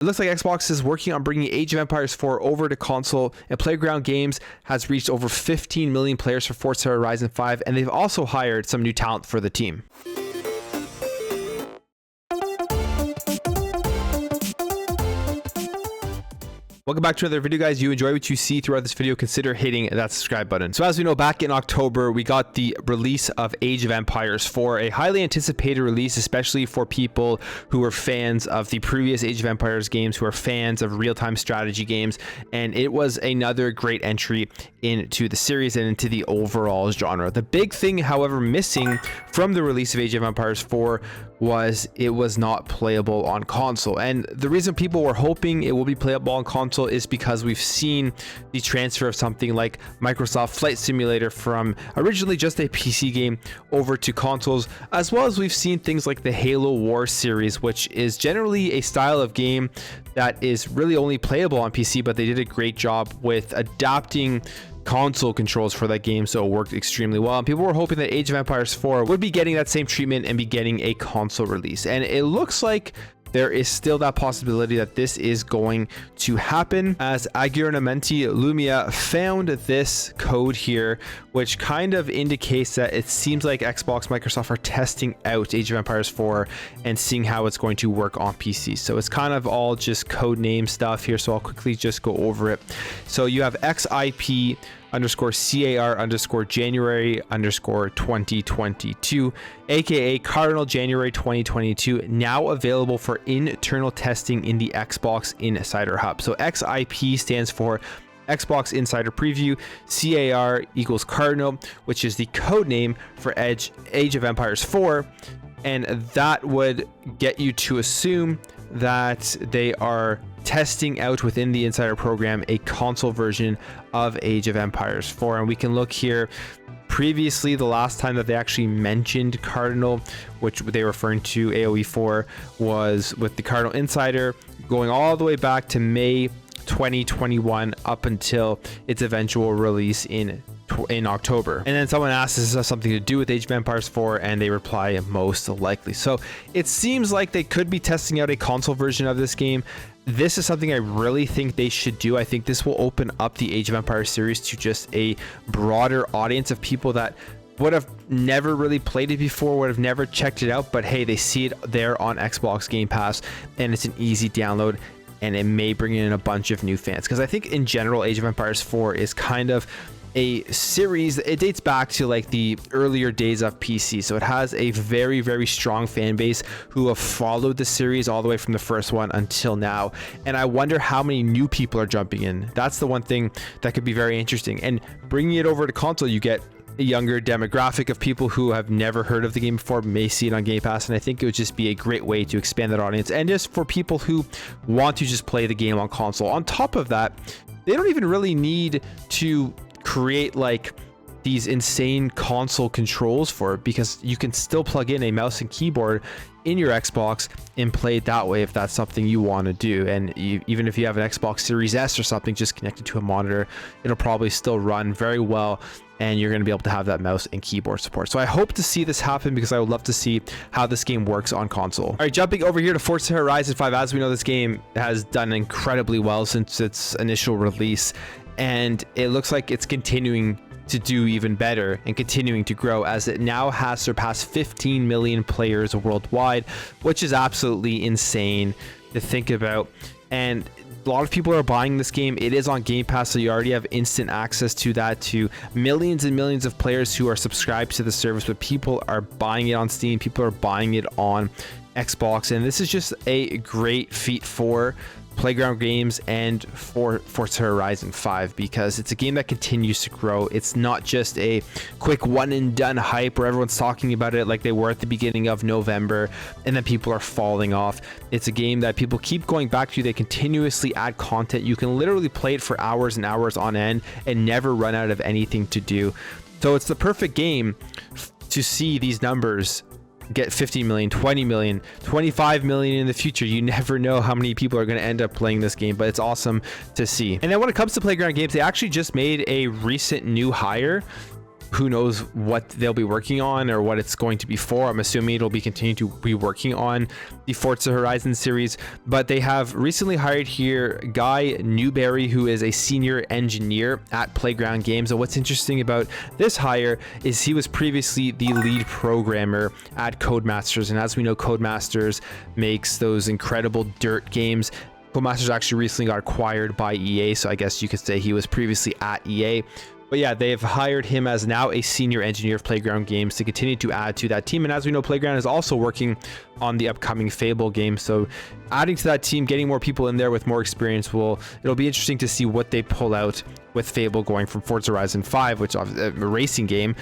It looks like Xbox is working on bringing Age of Empires 4 over to console, and Playground Games has reached over 15 million players for Forza Horizon 5, and they've also hired some new talent for the team. Welcome back to another video, guys. You enjoy what you see throughout this video, consider hitting that subscribe button. So as we know, back in October, we got the release of Age of Empires 4, a highly anticipated release, especially for people who are fans of the previous Age of Empires games, who are fans of real-time strategy games. And it was another great entry into the series and into the overall genre. The big thing, however, missing from the release of Age of Empires 4 was it was not playable on console. And the reason people were hoping it will be playable on console is because we've seen the transfer of something like Microsoft Flight Simulator from originally just a PC game over to consoles, as well as we've seen things like the Halo Wars series, which is generally a style of game that is really only playable on PC, but they did a great job with adapting console controls for that game, so it worked extremely well. And people were hoping that Age of Empires 4 would be getting that same treatment and be getting a console release, and it looks like there is still that possibility that this is going to happen, as Aggiornamenti Lumia found this code here, which kind of indicates that it seems like Xbox, Microsoft are testing out Age of Empires 4 and seeing how it's going to work on PC. So it's kind of all just code name stuff here, so I'll quickly just go over it. So you have XIP _CAR January 2022, aka Cardinal January 2022, now available for internal testing in the Xbox Insider Hub. So XIP stands for Xbox Insider Preview. CAR equals Cardinal, which is the code name for Age of Empires 4, and that would get you to assume that they are testing out within the Insider program a console version of Age of Empires 4. And we can look here. Previously, the last time that they actually mentioned Cardinal, which they were referring to AoE 4, was with the Cardinal Insider going all the way back to May 2021 up until its eventual release in October. And then someone asks, does this have something to do with Age of Empires 4? And they reply, most likely. So it seems like they could be testing out a console version of this game. This is something I really think they should do. I think this will open up the Age of Empires series to just a broader audience of people that would have never really played it before, would have never checked it out, but hey, they see it there on Xbox Game Pass and it's an easy download, and it may bring in a bunch of new fans. Because I think in general, Age of Empires 4 is kind of a series, it dates back to like the earlier days of PC, so it has a very, very strong fan base who have followed the series all the way from the first one until now. And I wonder how many new people are jumping in. That's the one thing that could be very interesting. And bringing it over to console, you get a younger demographic of people who have never heard of the game before, may see it on Game Pass, and I think it would just be a great way to expand that audience, and just for people who want to just play the game on console. On top of that, they don't even really need to create like these insane console controls for it, because you can still plug in a mouse and keyboard in your Xbox and play it that way if that's something you want to do. And even if you have an Xbox Series S or something just connected to a monitor, it'll probably still run very well, and you're going to be able to have that mouse and keyboard support. So I hope to see this happen, because I would love to see how this game works on console. All right, jumping over here to Forza Horizon 5. As we know, this game has done incredibly well since its initial release, and it looks like it's continuing to do even better and continuing to grow, as it now has surpassed 15 million players worldwide, which is absolutely insane to think about. And a lot of people are buying this game. It is on Game Pass, so you already have instant access to that, to millions and millions of players who are subscribed to the service, but people are buying it on Steam, people are buying it on Xbox, and this is just a great feat for Playground Games and for Forza Horizon 5, because it's a game that continues to grow. It's not just a quick one and done hype where everyone's talking about it like they were at the beginning of November and then people are falling off. It's a game that people keep going back to. They continuously add content. You can literally play it for hours and hours on end and never run out of anything to do. So it's the perfect game to see these numbers get 50 million, 20 million, 25 million in the future. You never know how many people are going to end up playing this game, but it's awesome to see. And then when it comes to Playground Games, they actually just made a recent new hire who knows what they'll be working on or what it's going to be for. I'm assuming it'll be continuing to be working on the Forza Horizon series, but they have recently hired here Guy Newberry, who is a senior engineer at Playground Games. And what's interesting about this hire is he was previously the lead programmer at Codemasters, and as we know, Codemasters makes those incredible dirt games. Codemasters actually recently got acquired by EA, so I guess you could say he was previously at EA. But yeah, they've hired him as now a senior engineer of Playground Games to continue to add to that team. And as we know, Playground is also working on the upcoming Fable game. So adding to that team, getting more people in there with more experience, it'll be interesting to see what they pull out with Fable going from Forza Horizon 5, which is a racing game,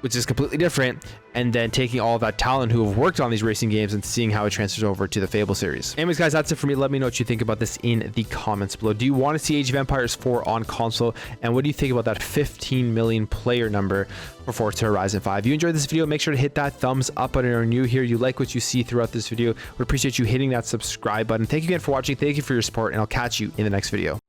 which is completely different, and then taking all of that talent who have worked on these racing games and seeing how it transfers over to the Fable series. Anyways, guys, that's it for me. Let me know what you think about this in the comments below. Do you want to see Age of Empires 4 on console? And what do you think about that 15 million player number for Forza Horizon 5? If you enjoyed this video, make sure to hit that thumbs up button. If you're new here, you like what you see throughout this video, would appreciate you hitting that subscribe button. Thank you again for watching. Thank you for your support, and I'll catch you in the next video.